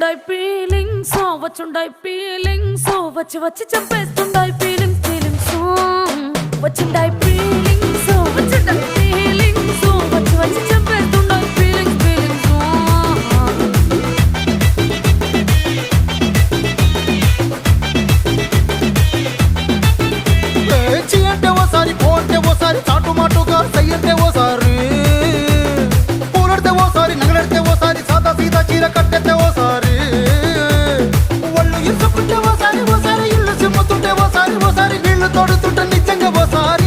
వచ్చుండాయి feelings వచ్చుండాయి feelings వచ్చి వచ్చి చంపేస్తుండాయి feelings feelings వచ్చుండాయి feelings వచ్చుండాయి feelings వచ్చి వచ్చి చంపేస్తుండాయి ఫీలింగ్స్ ఫీలింగ్స్ చీ అంటే ఓసారి పో అంటే ఓసారి చాటు మాటుగా సై అంటే ఓసారి పూలడితే ఓసారి నగలడితే ఓసారి సాదా సీదా చీర కట్టెత్తే ఓసారి ఒళ్ళు ఇసుకుంటే ఓసారి ఓసారి ఇల్లు సిమ్ముతుంటే ఓసారి ఓసారి నీళ్లు తోడుతుంటే నిజంగా ఓసారి